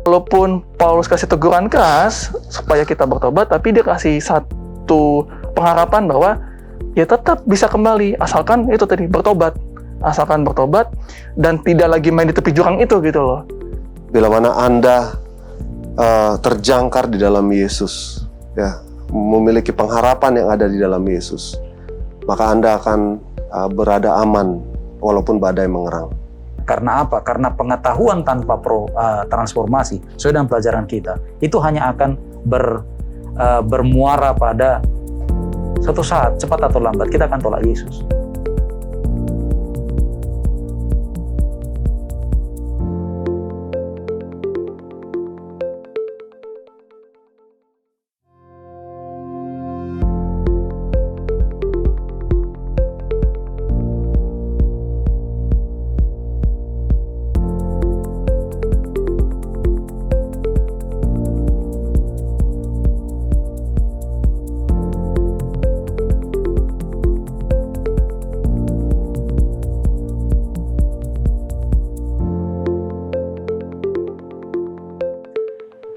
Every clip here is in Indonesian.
Walaupun Paulus kasih teguran keras supaya kita bertobat, tapi dia kasih satu pengharapan bahwa ya tetap bisa kembali asalkan itu tadi bertobat, dan tidak lagi main di tepi jurang itu gitu loh. Bila mana Anda terjangkar di dalam Yesus, ya, memiliki pengharapan yang ada di dalam Yesus, maka Anda akan berada aman walaupun badai mengerang. Karena apa? Karena pengetahuan tanpa transformasi, sesuai dengan pelajaran kita, itu hanya akan bermuara pada suatu saat, cepat atau lambat, kita akan tolak Yesus.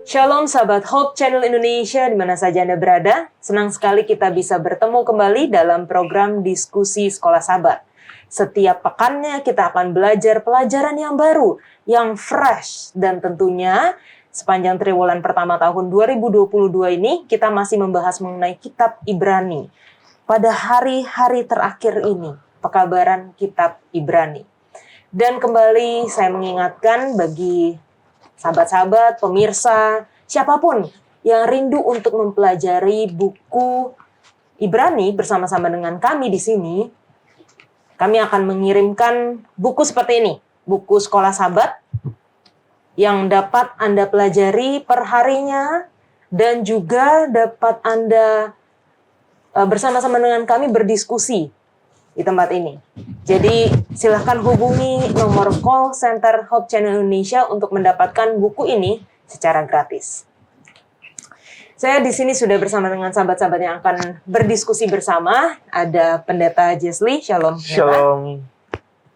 Shalom sahabat Hope Channel Indonesia di mana saja Anda berada. Senang sekali kita bisa bertemu kembali dalam program diskusi Sekolah Sabat. Setiap pekannya kita akan belajar pelajaran yang baru, yang fresh, dan tentunya sepanjang triwulan pertama tahun 2022 ini kita masih membahas mengenai kitab Ibrani. Pada hari-hari terakhir ini, pekabaran kitab Ibrani. Dan kembali saya mengingatkan bagi sahabat-sahabat, pemirsa, siapapun yang rindu untuk mempelajari buku Ibrani bersama-sama dengan kami di sini, kami akan mengirimkan buku seperti ini, buku Sekolah Sabat, yang dapat Anda pelajari per harinya, dan juga dapat Anda bersama-sama dengan kami berdiskusi di tempat ini. Jadi silahkan hubungi nomor call center Hope Channel Indonesia untuk mendapatkan buku ini secara gratis. Saya di sini sudah bersama dengan sahabat-sahabat yang akan berdiskusi bersama. Ada Pendeta Jesli, Shalom. Shalom.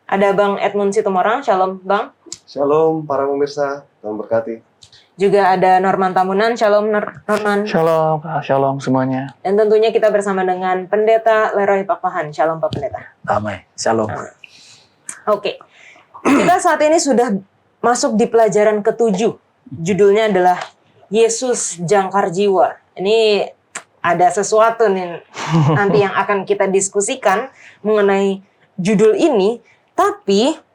Ada Bang Edmund Situmorang, Shalom Bang. Shalom para pemirsa, Tuhan berkati. Juga ada Norman Tamunan, Shalom Norman. Shalom semuanya. Dan tentunya kita bersama dengan Pendeta Leroy Pakpahan, Shalom Pak Pendeta. Damai, shalom. Oke, kita saat ini sudah masuk di pelajaran ke-7. Judulnya adalah Yesus Jangkar Jiwa. Ini ada sesuatu nih nanti yang akan kita diskusikan mengenai judul ini. Tapi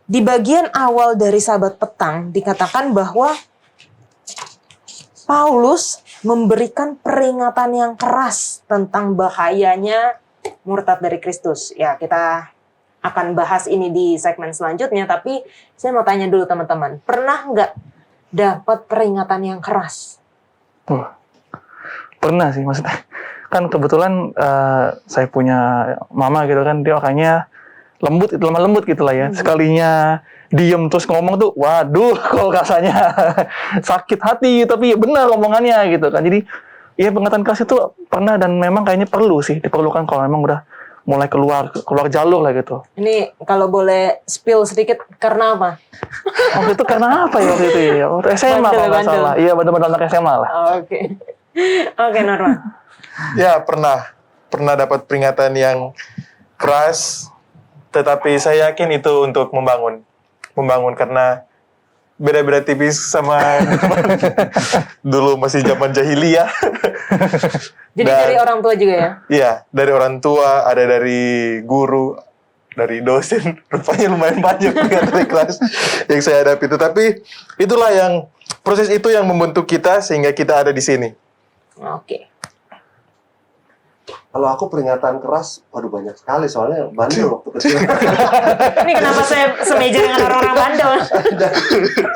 di bagian awal dari Sabat Petang dikatakan bahwa Paulus memberikan peringatan yang keras tentang bahayanya murtad dari Kristus. Ya, kita akan bahas ini di segmen selanjutnya, tapi saya mau tanya dulu teman-teman, pernah nggak dapat peringatan yang keras? Pernah sih, maksudnya. Kan kebetulan saya punya mama gitu kan, dia orangnya lemah lembut gitu lah ya. Sekalinya diem terus ngomong tuh, waduh, kok rasanya sakit hati, tapi benar omongannya gitu kan. Jadi ya peringatan keras itu pernah, dan memang kayaknya diperlukan kalau memang udah mulai keluar jalur lah gitu. Ini kalau boleh spill sedikit, karena apa? Waktu itu karena apa ya waktu itu ya? Waktu SMA kalau nggak salah. Iya, benar-benar anak SMA lah. Oke, Norman. Ya, pernah dapat peringatan yang keras, tetapi saya yakin itu untuk membangun karena beda-beda tipis sama dulu masih zaman jahiliyah. Jadi dari orang tua juga ya? Iya, dari orang tua, ada dari guru, dari dosen. Rupanya lumayan banyak peringatan kelas yang saya hadapi itu. Tapi itulah proses itu yang membentuk kita sehingga kita ada di sini. Oke. Kalau aku peringatan keras, waduh banyak sekali, soalnya bandel waktu kecil. Ini kenapa saya semeja dengan orang-orang bandel?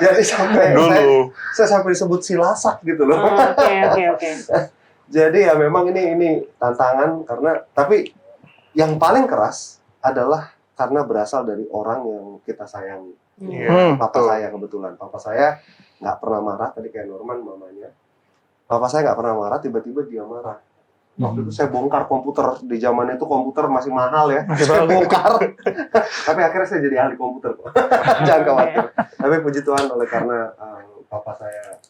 Jadi sampai Dulu. saya sampai disebut silasak gitu loh. Oke. Jadi ya memang ini tantangan, tapi yang paling keras adalah karena berasal dari orang yang kita sayangi. Papa saya kebetulan, papa saya nggak pernah marah, tadi kayak Norman mamanya. Papa saya nggak pernah marah, tiba-tiba dia marah. Waktu itu saya bongkar komputer, di zaman itu komputer masih mahal ya. Saya bongkar. Tapi akhirnya saya jadi ahli komputer kok. Jangan khawatir. Tapi puji Tuhan oleh karena papa saya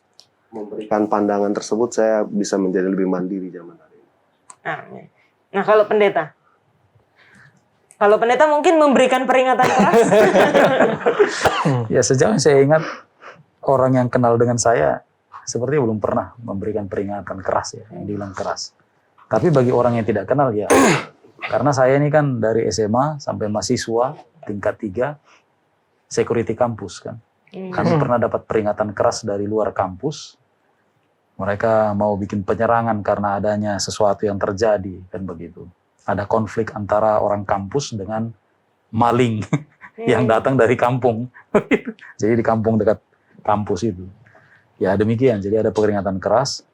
memberikan pandangan tersebut, saya bisa menjadi lebih mandiri zaman hari ini. Amin. Nah, kalau pendeta? Kalau pendeta mungkin memberikan peringatan keras? Ya sejauh yang saya ingat, orang yang kenal dengan saya seperti belum pernah memberikan peringatan keras ya, yang dibilang keras. Tapi bagi orang yang tidak kenal ya, karena saya ini kan dari SMA sampai mahasiswa tingkat 3, security kampus kan. Kami pernah dapat peringatan keras dari luar kampus. Mereka mau bikin penyerangan karena adanya sesuatu yang terjadi, kan begitu. Ada konflik antara orang kampus dengan maling yang datang dari kampung. Jadi di kampung dekat kampus itu. Ya demikian, jadi ada peringatan keras.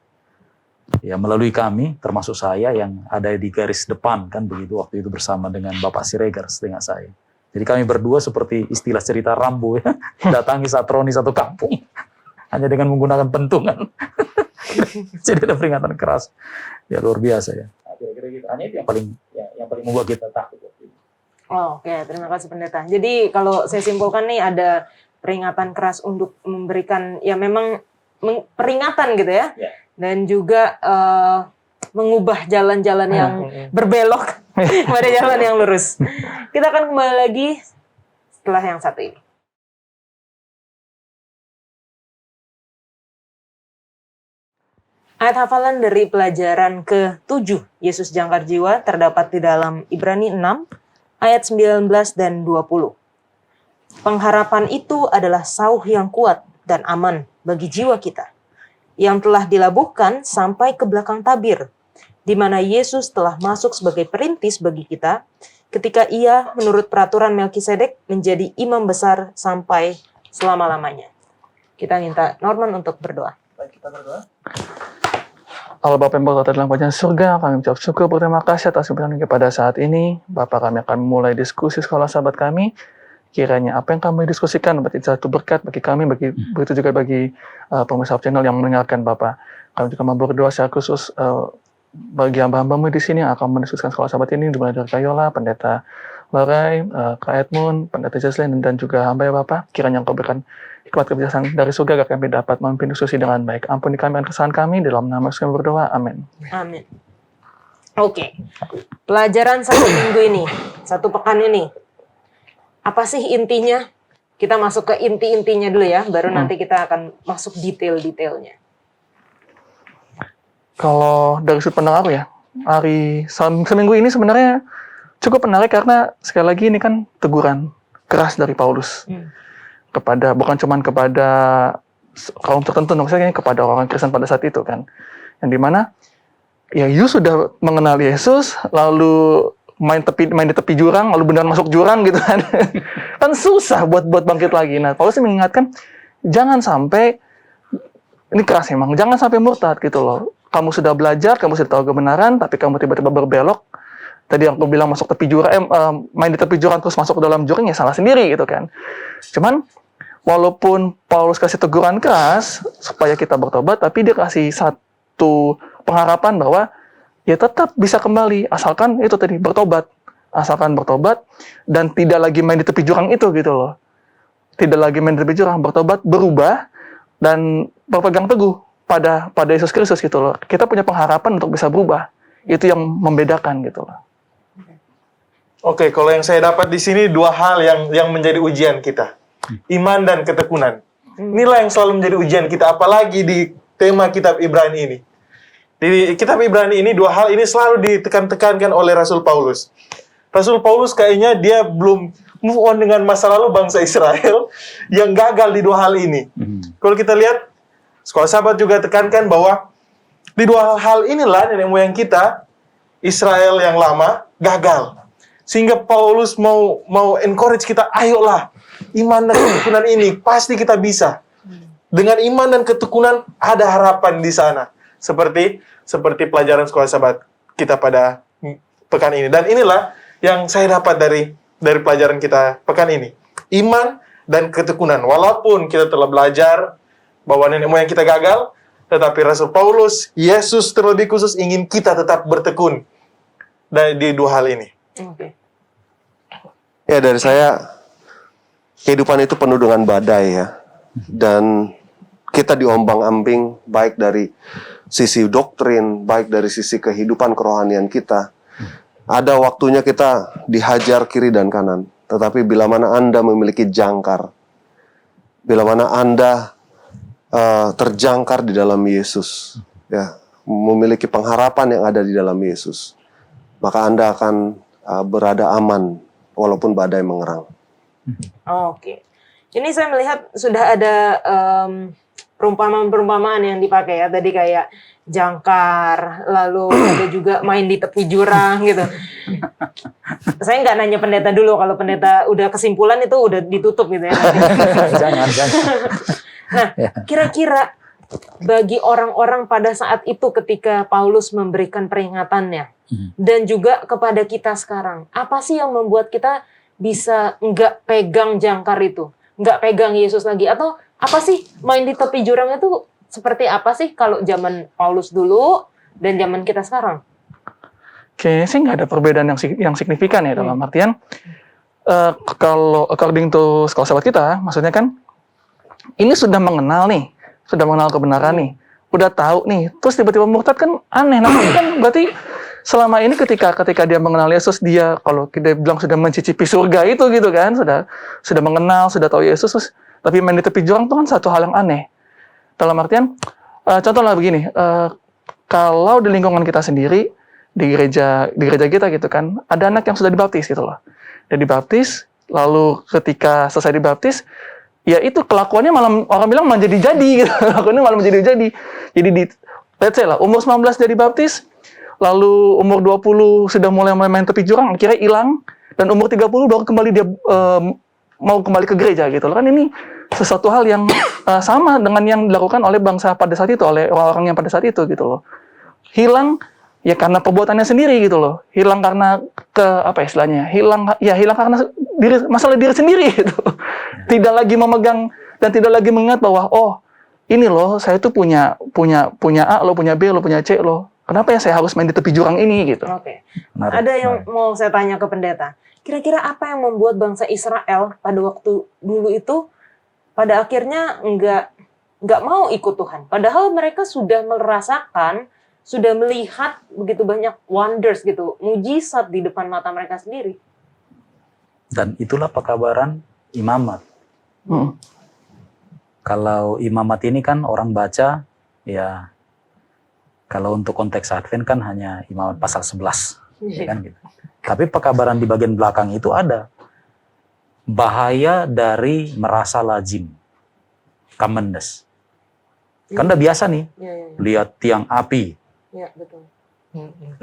Ya melalui kami, termasuk saya yang ada di garis depan, kan begitu waktu itu bersama dengan Bapak Siregar dengan saya. Jadi kami berdua seperti istilah cerita Rambo ya, datangi satroni satu kampung hanya dengan menggunakan pentungan. Jadi ada peringatan keras, ya luar biasa ya. Kira-kira gitu. Hanya itu yang paling membuat kita takut. Oh, oke, terima kasih pendeta. Jadi kalau saya simpulkan nih ada peringatan keras untuk memberikan ya memang peringatan gitu ya, dan juga mengubah jalan-jalan yang berbelok pada jalan yang lurus. Kita akan kembali lagi setelah yang satu ini. Ayat hafalan dari pelajaran ke-7 Yesus Jangkar Jiwa terdapat di dalam Ibrani 6 ayat 19 dan 20. Pengharapan itu adalah sauh yang kuat dan aman bagi jiwa kita, yang telah dilabuhkan sampai ke belakang tabir, di mana Yesus telah masuk sebagai perintis bagi kita, ketika ia menurut peraturan Melkisedek menjadi imam besar sampai selama-lamanya. Kita minta Norman untuk berdoa. Baik, kita berdoa. Allah Bapa yang berkata dalam kerajaan surga, kami ucap syukur berterima kasih atas kebenaran kepada saat ini. Bapak, kami akan memulai diskusi sekolah sahabat kami. Kiranya apa yang kami diskusikan berarti satu berkat bagi kami, begitu juga bagi pemirsa channel yang mendengarkan Bapak. Kami juga mau berdoa secara khusus bagi hamba-hambamu di sini yang akan mendiskusikan sekolah sahabat ini, dimulai dari Kayola, Pendeta Larai, Kak Edmund, Pendeta Jaslyn, dan juga hamba ya Bapak. Kiranya Engkau berikan hikmat kebijaksanaan dari surga agar kami dapat memimpin diskusi dengan baik. Ampuni kami dan kesalahan kami, dalam nama Yesus kami berdoa. Amin. Amin. Oke, pelajaran satu minggu ini, satu pekan ini, apa sih intinya? Kita masuk ke inti-intinya dulu ya, baru nanti kita akan masuk detail-detailnya. Kalau dari sudut pandang aku ya, seminggu ini sebenarnya cukup menarik karena sekali lagi ini kan teguran keras dari Paulus. Kepada bukan cuma kepada kaum tertentu, maksudnya kepada orang Kristen pada saat itu kan, yang dimana ya you sudah mengenal Yesus lalu main di tepi jurang lalu benar masuk jurang gitu kan. Kan susah buat bangkit lagi. Nah Paulus mengingatkan jangan sampai, ini keras emang, jangan sampai murtad gitu loh. Kamu sudah belajar, kamu sudah tahu kebenaran, tapi kamu tiba-tiba berbelok. Tadi aku bilang masuk tepi jurang, main di tepi jurang terus masuk ke dalam jurang ya salah sendiri gitu kan. Cuman walaupun Paulus kasih teguran keras supaya kita bertobat, tapi dia kasih satu pengharapan bahwa ya tetap bisa kembali asalkan itu tadi bertobat, dan tidak lagi main di tepi jurang itu gitu loh. Tidak lagi main di tepi jurang, bertobat, berubah dan berpegang teguh pada Yesus Kristus gitu loh. Kita punya pengharapan untuk bisa berubah. Itu yang membedakan gitu loh. Oke, kalau yang saya dapat di sini dua hal yang menjadi ujian kita. Iman dan ketekunan. Inilah yang selalu menjadi ujian kita, apalagi di tema kitab Ibrani ini. Di kitab Ibrani ini dua hal ini selalu ditekan-tekankan oleh Rasul Paulus. Rasul Paulus kayaknya dia belum move on dengan masa lalu bangsa Israel yang gagal di dua hal ini. Kalau kita lihat, sekolah sahabat juga tekankan bahwa di dua hal inilah nenek moyang kita, Israel yang lama, gagal. Sehingga Paulus mau encourage kita, ayolah, iman dan ketekunan ini, pasti kita bisa. Dengan iman dan ketekunan, ada harapan di sana. Seperti pelajaran sekolah sahabat kita pada pekan ini. Dan inilah yang saya dapat dari pelajaran kita pekan ini. Iman dan ketekunan. Walaupun kita telah belajar bahwa nenek moyang kita gagal, tetapi Rasul Paulus, Yesus terlebih khusus ingin kita tetap bertekun di dua hal ini. Oke. Ya, dari saya, kehidupan itu penuh dengan badai ya. Dan kita diombang-ambing baik dari sisi doktrin, baik dari sisi kehidupan kerohanian kita. Ada waktunya kita dihajar kiri dan kanan. Tetapi bila mana Anda memiliki jangkar, bila mana Anda terjangkar di dalam Yesus, ya, memiliki pengharapan yang ada di dalam Yesus, maka Anda akan berada aman walaupun badai mengerang. Oke. Ini saya melihat sudah ada perumpamaan-perumpamaan yang dipakai ya. Tadi kayak jangkar, lalu ada juga main di tepi jurang gitu. Saya nggak nanya pendeta dulu, kalau pendeta udah kesimpulan itu udah ditutup gitu ya. Jangan. Nah, kira-kira bagi orang-orang pada saat itu ketika Paulus memberikan peringatannya, dan juga kepada kita sekarang, apa sih yang membuat kita bisa nggak pegang jangkar itu, nggak pegang Yesus lagi, atau apa sih main di tepi jurang itu seperti apa sih kalau zaman Paulus dulu dan zaman kita sekarang? Kayaknya sih nggak ada perbedaan yang signifikan ya, dalam artian kalau according to sekolah sahabat kita, maksudnya kan ini sudah mengenal kebenaran nih, udah tahu nih, terus tiba-tiba murtad kan aneh. Nah, kan berarti selama ini ketika dia mengenal Yesus, dia kalau kita bilang sudah mencicipi surga itu gitu kan, sudah mengenal, sudah tahu Yesus, terus, tapi main di tepi jurang itu kan satu hal yang aneh. Dalam artian, contohnya begini, kalau di lingkungan kita sendiri, di gereja kita gitu kan, ada anak yang sudah dibaptis gitu loh. Dia dibaptis, lalu ketika selesai dibaptis, ya itu kelakuannya malah orang bilang malah jadi gitu. Kelakuannya malah menjadi. Jadi let's say lah, umur 19 dia dibaptis, lalu umur 20 sudah mulai main tepi jurang, akhirnya hilang, dan umur 30 baru kembali dia mau kembali ke gereja gitu loh. Kan ini sesuatu hal yang sama dengan yang dilakukan oleh bangsa pada saat itu, oleh orang-orang yang pada saat itu gitu loh. Hilang ya karena perbuatannya sendiri gitu loh. Hilang karena hilang karena masalah diri sendiri gitu. Tidak lagi memegang dan tidak lagi mengingat bahwa ini loh, saya tuh punya A, lo punya B, lo punya C lo. Kenapa ya saya harus main di tepi jurang ini gitu. Oke. Ada yang mau saya tanya ke pendeta. Kira-kira apa yang membuat bangsa Israel pada waktu dulu itu pada akhirnya nggak mau ikut Tuhan? Padahal mereka sudah merasakan, sudah melihat begitu banyak wonders gitu, mujizat di depan mata mereka sendiri. Dan itulah pekabaran imamat. Kalau imamat ini kan orang baca, ya kalau untuk konteks Advent kan hanya imamat pasal 11. Ya kan gitu. Tapi pekabaran di bagian belakang itu ada bahaya dari merasa lazim, commonness. Kan udah biasa nih, lihat tiang api, betul.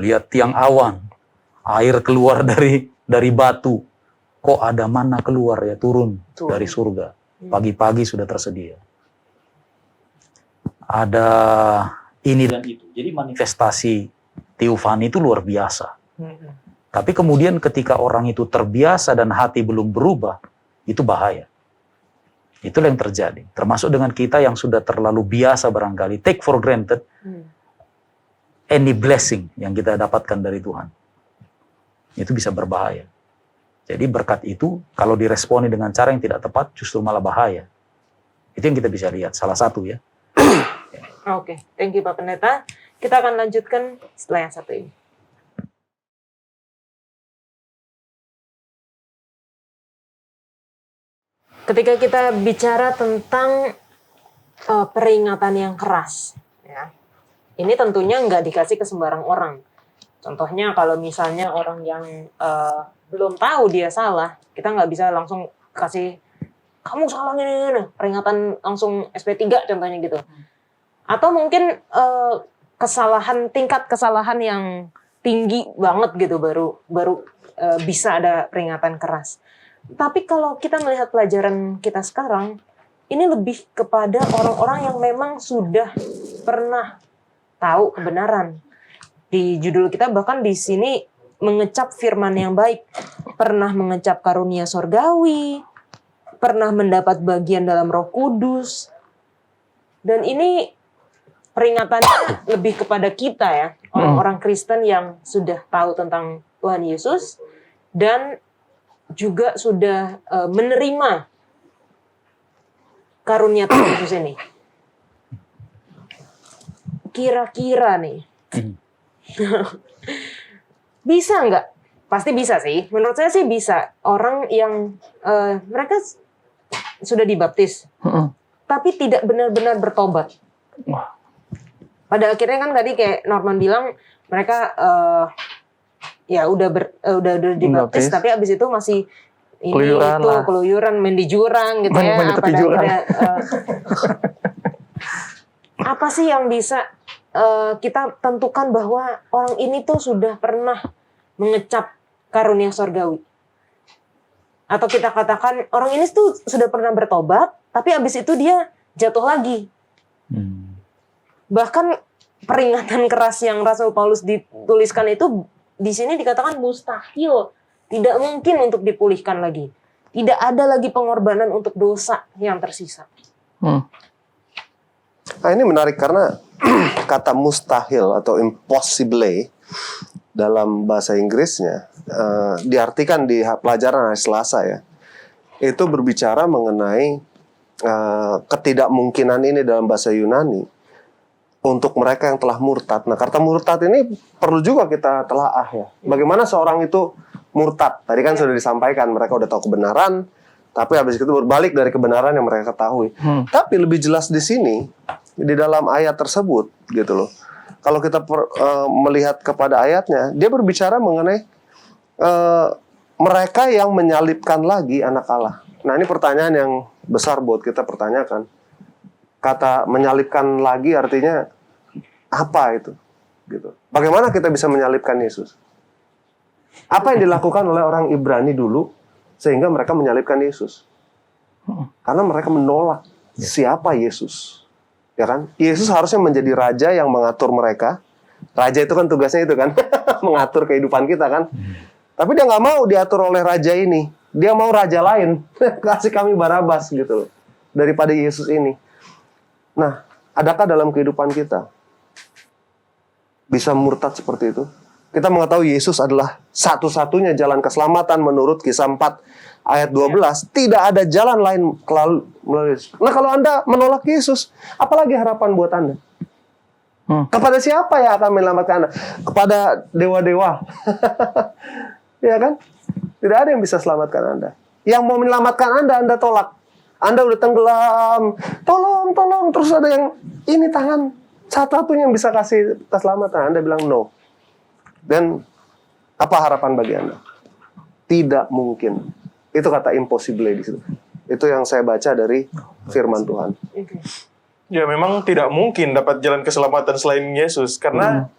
Lihat tiang awan, air keluar dari batu, kok ada mana keluar ya turun dari surga, pagi-pagi sudah tersedia. Ada ini dan itu, jadi manifestasi teofani itu luar biasa. Tapi kemudian ketika orang itu terbiasa dan hati belum berubah, itu bahaya. Itulah yang terjadi. Termasuk dengan kita yang sudah terlalu biasa barangkali, take for granted any blessing yang kita dapatkan dari Tuhan. Itu bisa berbahaya. Jadi berkat itu, kalau diresponi dengan cara yang tidak tepat, justru malah bahaya. Itu yang kita bisa lihat, salah satu ya. Oke, thank you Pak Pendeta. Kita akan lanjutkan setelah yang satu ini. Ketika kita bicara tentang peringatan yang keras, ya, ini tentunya nggak dikasih ke sembarang orang. Contohnya kalau misalnya orang yang belum tahu dia salah, kita nggak bisa langsung kasih kamu salah ini, peringatan langsung SP3 contohnya gitu. Atau mungkin tingkat kesalahan yang tinggi banget gitu baru bisa ada peringatan keras. Tapi kalau kita melihat pelajaran kita sekarang, ini lebih kepada orang-orang yang memang sudah pernah tahu kebenaran. Di judul kita bahkan di sini mengecap firman yang baik, pernah mengecap karunia sorgawi, pernah mendapat bagian dalam Roh Kudus. Dan ini peringatannya lebih kepada kita ya, orang-orang Kristen yang sudah tahu tentang Tuhan Yesus dan juga sudah menerima karunia Tuhan Yesus ini. Kira-kira nih, bisa nggak? Pasti bisa sih. Menurut saya sih bisa. Orang yang mereka sudah dibaptis, tapi tidak benar-benar bertobat. Wah. Pada akhirnya kan tadi kayak Norman bilang, mereka ya udah dibaptis, tapi abis itu masih keluyuran, main di jurang gitu ya. Main di tepi Pada jurang. akhirnya, apa sih yang bisa kita tentukan bahwa orang ini tuh sudah pernah mengecap karunia sorgawi? Atau kita katakan orang ini tuh sudah pernah bertobat, tapi abis itu dia jatuh lagi. Bahkan peringatan keras yang Rasul Paulus dituliskan itu di sini dikatakan mustahil, tidak mungkin untuk dipulihkan lagi. Tidak ada lagi pengorbanan untuk dosa yang tersisa. Nah, ini menarik karena kata mustahil atau impossible dalam bahasa Inggrisnya diartikan di pelajaran hari Selasa ya. Itu berbicara mengenai ketidakmungkinan ini dalam bahasa Yunani untuk mereka yang telah murtad. Nah, kata murtad ini perlu juga kita telaah ya. Bagaimana seorang itu murtad? Tadi kan sudah disampaikan, mereka udah tahu kebenaran, tapi habis itu berbalik dari kebenaran yang mereka ketahui. Tapi lebih jelas di sini, di dalam ayat tersebut, gitu loh. Kalau kita melihat kepada ayatnya, dia berbicara mengenai mereka yang menyalibkan lagi anak Allah. Nah, ini pertanyaan yang besar buat kita pertanyakan. Kata menyalibkan lagi artinya apa itu? Gitu. Bagaimana kita bisa menyalibkan Yesus? Apa yang dilakukan oleh orang Ibrani dulu sehingga mereka menyalibkan Yesus? Karena mereka menolak siapa Yesus. Ya kan? Yesus harusnya menjadi raja yang mengatur mereka. Raja itu kan tugasnya itu kan, mengatur kehidupan kita kan. Tapi dia nggak mau diatur oleh raja ini. Dia mau raja lain. Kasih kami Barabas gitu loh. Daripada Yesus ini. Nah, adakah dalam kehidupan kita bisa murtad seperti itu? Kita mengetahui Yesus adalah satu-satunya jalan keselamatan menurut Kisah 4 ayat 12. Tidak ada jalan lain melalui Yesus. Nah, kalau Anda menolak Yesus, apalagi harapan buat Anda? Kepada siapa yang akan menyelamatkan Anda? Kepada dewa-dewa. Ya kan? Tidak ada yang bisa selamatkan Anda. Yang mau menyelamatkan Anda tolak. Anda udah tenggelam, tolong. Terus ada yang, ini tangan satu-satunya yang bisa kasih keselamatan. Anda bilang no. Dan apa harapan bagi Anda? Tidak mungkin. Itu kata impossible di situ. Itu yang saya baca dari firman Tuhan. Ya memang tidak mungkin dapat jalan keselamatan selain Yesus. Karena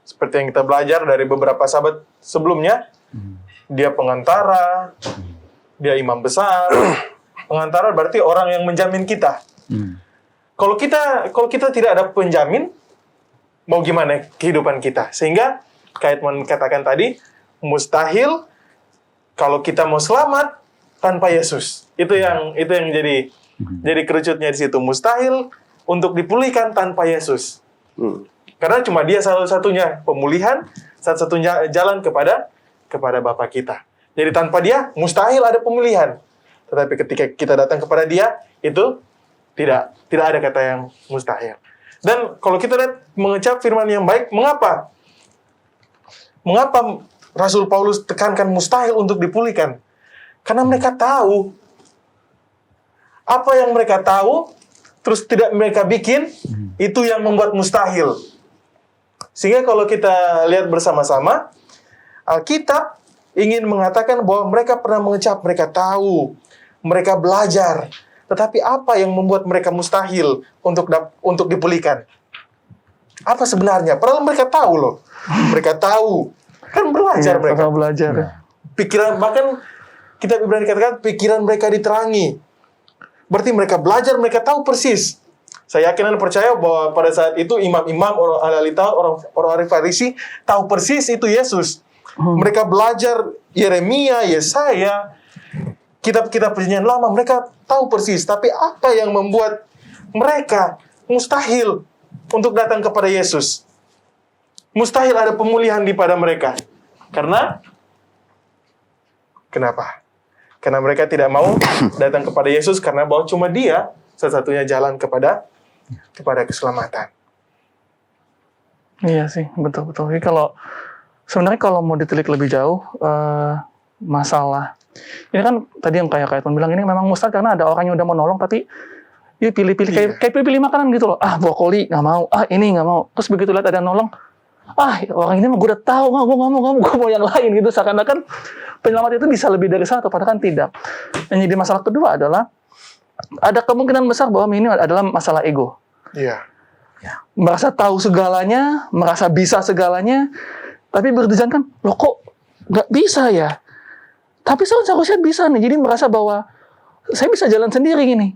seperti yang kita belajar dari beberapa sahabat sebelumnya, dia pengantara, dia imam besar. Pengantara berarti orang yang menjamin kita. Kalau kita tidak ada penjamin, mau gimana kehidupan kita? Sehingga kayak katakan tadi, mustahil kalau kita mau selamat tanpa Yesus. Itu yang jadi kerucutnya di situ. Mustahil untuk dipulihkan tanpa Yesus. Karena cuma dia satu-satunya pemulihan, satu-satunya jalan kepada Bapa kita. Jadi tanpa dia mustahil ada pemulihan. Tetapi ketika kita datang kepada dia, itu tidak ada kata yang mustahil. Dan kalau kita lihat mengecap firman yang baik, mengapa Rasul Paulus tekankan mustahil untuk dipulihkan? Karena mereka tahu apa yang mereka tahu, terus tidak mereka bikin, itu yang membuat mustahil. Sehingga kalau kita lihat bersama-sama, Alkitab ingin mengatakan bahwa mereka pernah mengecap, mereka tahu, mereka belajar, tetapi apa yang membuat mereka mustahil untuk dipulihkan? Apa sebenarnya? Padahal mereka tahu loh. Mereka tahu. Kan belajar mereka. Belajar. Pikiran, bahkan kitab Ibrani katakan pikiran mereka diterangi. Berarti mereka belajar, mereka tahu persis. Saya yakin dan percaya bahwa pada saat itu imam-imam, orang ahli Taurat, orang Farisi tahu persis itu Yesus. Mereka belajar Yeremia, Yesaya, kitab-kitab perjanjian lama, mereka tahu persis. Tapi apa yang membuat mereka mustahil untuk datang kepada Yesus? Mustahil ada pemulihan di pada mereka. Karena kenapa? Karena mereka tidak mau datang kepada Yesus karena bahwa cuma Dia satu-satunya jalan kepada keselamatan. Iya sih, betul-betul. Jadi sebenarnya kalau mau ditelik lebih jauh, masalah ini kan tadi yang kayak Edmund bilang, ini memang mustahil karena ada orang yang udah mau nolong tapi dia pilih-pilih kayak pilih makanan gitu loh. Brokoli nggak mau, ini nggak mau. Terus begitu lihat ada yang nolong, orang ini mah gue udah tahu, gue mau yang lain gitu. Seakan-akan penyelamat itu bisa lebih dari satu, padahal kan tidak. Dan jadi masalah kedua adalah ada kemungkinan besar bahwa ini adalah masalah ego. Iya. Merasa tahu segalanya, merasa bisa segalanya, tapi bertujuan kan, loh kok nggak bisa ya? Tapi seharusnya bisa nih. Jadi merasa bahwa saya bisa jalan sendiri gini,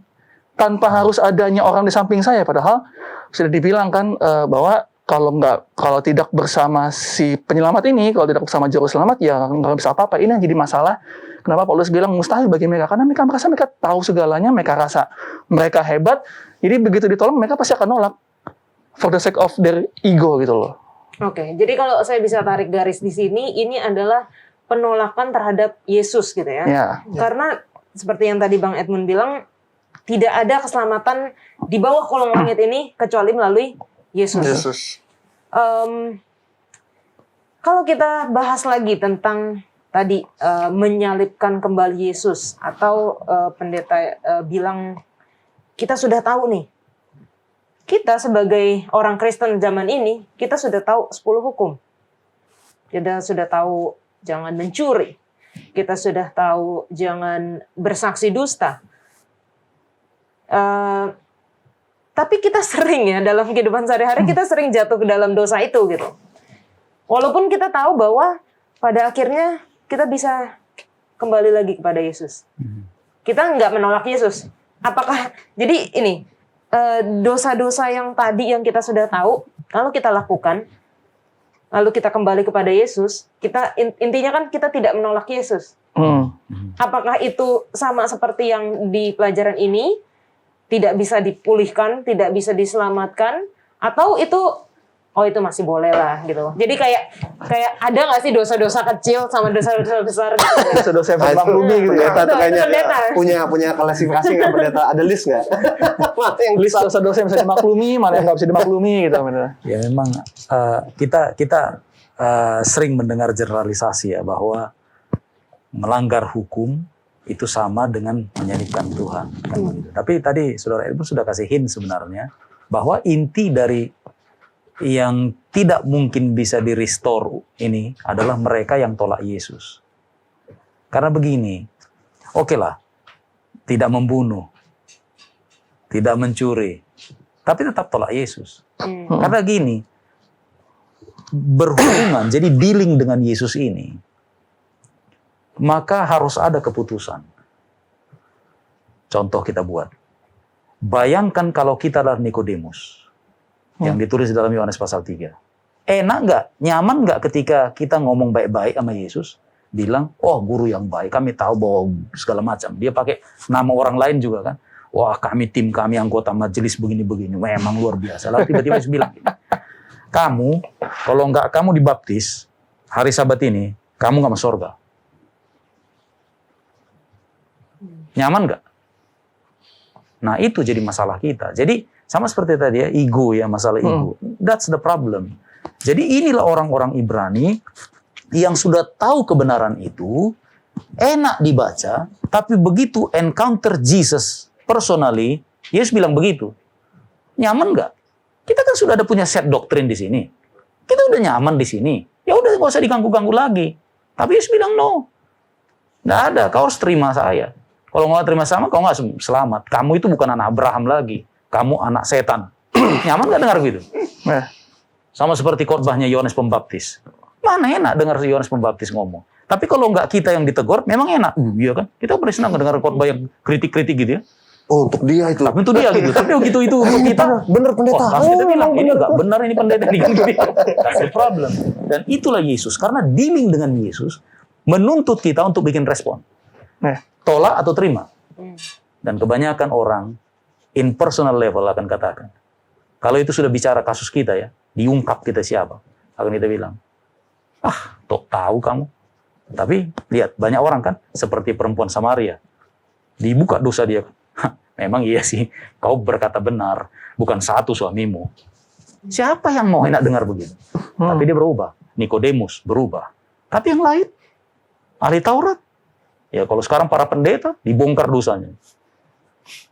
tanpa harus adanya orang di samping saya. Padahal sudah dibilang kan bahwa kalau tidak bersama si penyelamat ini, kalau tidak bersama juru selamat, ya nggak bisa apa-apa. Ini yang jadi masalah. Kenapa Paulus bilang mustahil bagi mereka? Karena mereka merasa mereka tahu segalanya, mereka rasa mereka hebat. Jadi begitu ditolong, mereka pasti akan nolak. For the sake of their ego gitu loh. Oke, jadi kalau saya bisa tarik garis di sini, ini adalah penolakan terhadap Yesus gitu ya. Ya. Karena seperti yang tadi Bang Edmund bilang, tidak ada keselamatan di bawah kolong langit ini kecuali melalui Yesus. Kalau kita bahas lagi tentang tadi menyalibkan kembali Yesus, atau pendeta bilang kita sudah tahu nih, kita sebagai orang Kristen zaman ini, kita sudah tahu 10 hukum. Kita sudah tahu jangan mencuri. Kita sudah tahu jangan bersaksi dusta. Tapi kita sering ya, dalam kehidupan sehari-hari kita sering jatuh ke dalam dosa itu gitu. Walaupun kita tahu bahwa pada akhirnya kita bisa kembali lagi kepada Yesus. Kita nggak menolak Yesus. Apakah, jadi ini, dosa-dosa yang tadi yang kita sudah tahu, lalu kita lakukan, lalu kita kembali kepada Yesus, intinya kan kita tidak menolak Yesus. Apakah itu sama seperti yang di pelajaran ini, tidak bisa dipulihkan, tidak bisa diselamatkan, atau itu masih boleh lah gitu. Jadi kayak ada nggak sih dosa-dosa kecil sama dosa-dosa besar? Dosa-dosa yang maklumi gitu ya. Pendeta tuh kayaknya Pendeta. punya klasifikasi nggak pendeta? Ada list nggak? Yang List dosa-dosa yang bisa dimaklumi, mana yang nggak bisa dimaklumi gitu. Ya memang kita sering mendengar generalisasi ya, bahwa melanggar hukum itu sama dengan menyalibkan Tuhan. Kan begitu. Tapi tadi Saudara Edmund sudah kasih hint sebenarnya bahwa inti dari yang tidak mungkin bisa di-restore ini adalah mereka yang tolak Yesus. Karena begini, oke lah, tidak membunuh, tidak mencuri, tapi tetap tolak Yesus. Karena gini, berhubungan, jadi dealing dengan Yesus ini, maka harus ada keputusan. Contoh kita buat. Bayangkan kalau kita adalah Nikodemus, yang ditulis dalam Yohanes pasal 3. Enak nggak? Nyaman nggak ketika kita ngomong baik-baik sama Yesus? Bilang, guru yang baik, kami tahu bahwa segala macam. Dia pakai nama orang lain juga kan. Wah, tim kami anggota majelis begini-begini. Memang luar biasa. Lalu tiba-tiba Yesus bilang, kamu, kalau nggak kamu dibaptis, hari Sabat ini, kamu nggak masuk surga. Nyaman nggak? Nah, itu jadi masalah kita. Jadi, sama seperti tadi ya, ego ya, masalah ego. That's the problem. Jadi inilah orang-orang Ibrani yang sudah tahu kebenaran itu, enak dibaca, tapi begitu encounter Jesus personally, Yesus bilang begitu. Nyaman nggak? Kita kan sudah ada punya set doktrin di sini. Kita udah nyaman di sini. Ya udah, nggak usah diganggu-ganggu lagi. Tapi Yesus bilang no. Nggak ada, kau harus terima saya. Kalau nggak terima sama, kau nggak selamat. Kamu itu bukan anak Abraham lagi. Kamu anak setan. Nyaman nggak dengar gitu? Sama seperti khotbahnya Yohanes Pembaptis. Mana enak dengar Yohanes Pembaptis ngomong. Tapi kalau nggak kita yang ditegur, memang enak. Iya kan? Kita paling senang dengar khotbah yang kritik-kritik gitu ya. Oh, untuk dia itu. Tapi untuk dia gitu. Tapi begitu itu untuk kita. Bener pendeta. Langsung kita bilang, ini nggak benar, ini pendeta. That's the problem. Dan itulah Yesus. Karena dealing dengan Yesus, menuntut kita untuk bikin respon. Tolak atau terima. Dan kebanyakan orang in personal level akan katakan, kalau itu sudah bicara kasus kita ya, diungkap kita siapa, akan kita bilang, toh tahu kamu, Tapi lihat, banyak orang kan, seperti perempuan Samaria. Dibuka dosa dia. Memang iya sih, kau berkata benar, bukan satu suamimu. Siapa yang mau enak dengar begitu? Tapi dia berubah. Nikodemus berubah. Tapi yang lain, ahli Taurat. Ya kalau sekarang para pendeta, dibongkar dosanya.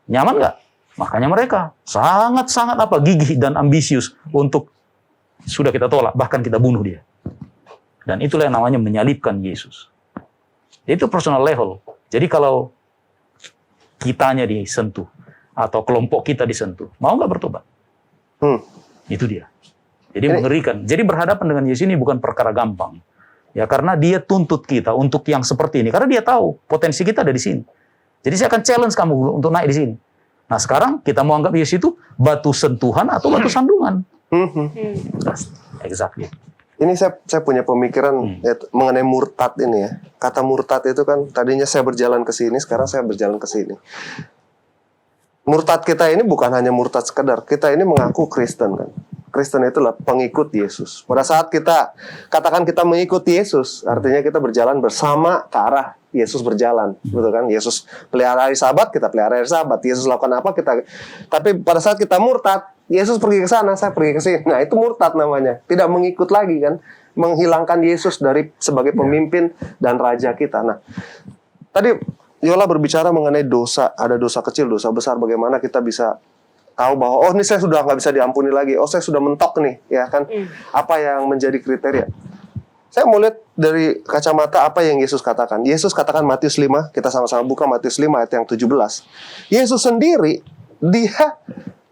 Nyaman nggak? Makanya mereka sangat-sangat gigih dan ambisius untuk sudah kita tolak, bahkan kita bunuh dia. Dan itulah yang namanya menyalibkan Yesus. Itu personal level. Jadi kalau kitanya disentuh, atau kelompok kita disentuh, mau nggak bertobat? Itu dia. Jadi mengerikan. Jadi berhadapan dengan Yesus ini bukan perkara gampang. Ya karena dia tuntut kita untuk yang seperti ini. Karena dia tahu potensi kita ada di sini. Jadi saya akan challenge kamu untuk naik di sini. Nah sekarang kita mau anggap Yesus itu batu sentuhan atau batu sandungan. Exactly. Ini saya punya pemikiran mengenai murtad ini ya. Kata murtad itu kan tadinya saya berjalan ke sini, sekarang saya berjalan ke sini. Murtad kita ini bukan hanya murtad sekedar, kita ini mengaku Kristen kan. Kristen itulah pengikut Yesus. Pada saat kita katakan kita mengikuti Yesus, artinya kita berjalan bersama ke arah Yesus berjalan, betul kan? Yesus pelihara hari Sabat, kita pelihara hari Sabat. Yesus lakukan apa, kita. Tapi pada saat kita murtad, Yesus pergi ke sana, saya pergi ke sini. Nah, itu murtad namanya. Tidak mengikut lagi kan? Menghilangkan Yesus dari sebagai pemimpin dan raja kita. Nah, tadi Yola berbicara mengenai dosa, ada dosa kecil, dosa besar. Bagaimana kita bisa tahu bahwa oh ini saya sudah nggak bisa diampuni lagi, oh saya sudah mentok nih, ya kan? Apa yang menjadi kriteria? Saya mau lihat dari kacamata apa yang Yesus katakan. Yesus katakan Matius 5, kita sama-sama buka Matius 5 ayat yang 17. Yesus sendiri,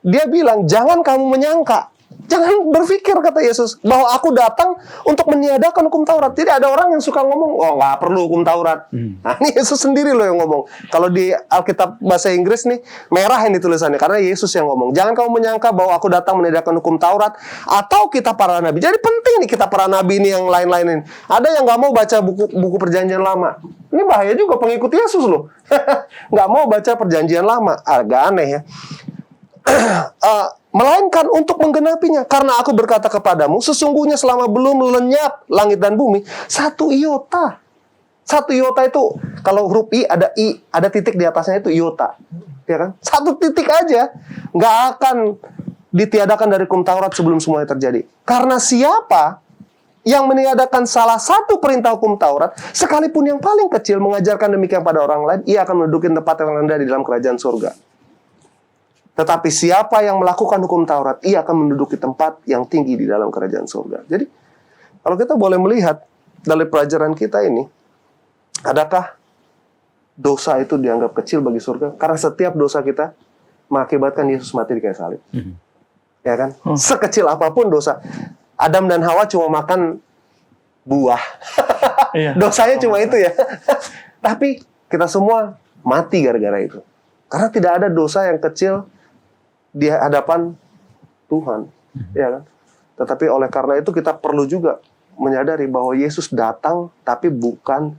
dia bilang, jangan kamu menyangka, jangan berpikir, kata Yesus, bahwa aku datang untuk meniadakan hukum Taurat. Tidak ada orang yang suka ngomong, oh nggak perlu hukum Taurat. Nah, ini Yesus sendiri loh yang ngomong. Kalau di Alkitab bahasa Inggris nih, merah ini tulisannya, karena Yesus yang ngomong. Jangan kamu menyangka bahwa aku datang meniadakan hukum Taurat atau kitab para nabi. Jadi penting nih kitab para nabi ini yang lain-lain ini. Ada yang nggak mau baca buku perjanjian lama. Ini bahaya juga pengikut Yesus loh. Nggak mau baca perjanjian lama. Agak aneh ya. Melainkan untuk menggenapinya. Karena aku berkata kepadamu, sesungguhnya selama belum lenyap langit dan bumi, satu iota. Satu iota itu, kalau huruf I, ada titik di atasnya itu iota. Ya kan? Satu titik aja. Nggak akan ditiadakan dari hukum Taurat sebelum semuanya terjadi. Karena siapa yang meniadakan salah satu perintah hukum Taurat, sekalipun yang paling kecil mengajarkan demikian pada orang lain, ia akan menduduki tempat yang rendah di dalam kerajaan surga. Tetapi siapa yang melakukan hukum Taurat, ia akan menduduki tempat yang tinggi di dalam kerajaan surga. Jadi, kalau kita boleh melihat dari pelajaran kita ini, adakah dosa itu dianggap kecil bagi surga? Karena setiap dosa kita mengakibatkan Yesus mati di kayu salib. Ya kan? Sekecil apapun dosa. Adam dan Hawa cuma makan buah. Dosanya cuma itu ya. Tapi kita semua mati gara-gara itu. Karena tidak ada dosa yang kecil di hadapan Tuhan, ya kan? Tetapi oleh karena itu kita perlu juga menyadari bahwa Yesus datang, tapi bukan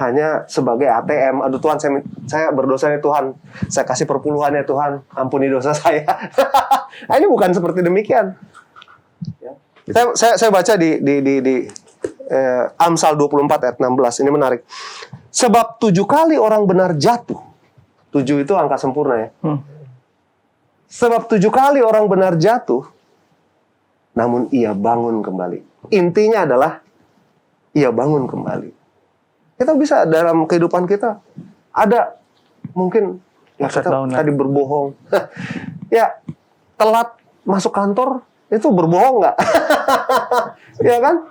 hanya sebagai ATM. Aduh Tuhan, saya berdosa nih Tuhan, saya kasih perpuluhan ya Tuhan, ampuni dosa saya. Nah, ini bukan seperti demikian. Ya. Saya baca di Amsal 24 ayat 16, ini menarik. Sebab 7 kali orang benar jatuh. 7 itu angka sempurna ya. Sebab 7 kali orang benar jatuh, namun ia bangun kembali. Intinya adalah ia bangun kembali. Kita bisa dalam kehidupan kita ada mungkin ya kita tadi berbohong. Ya telat masuk kantor itu berbohong nggak? Ya kan?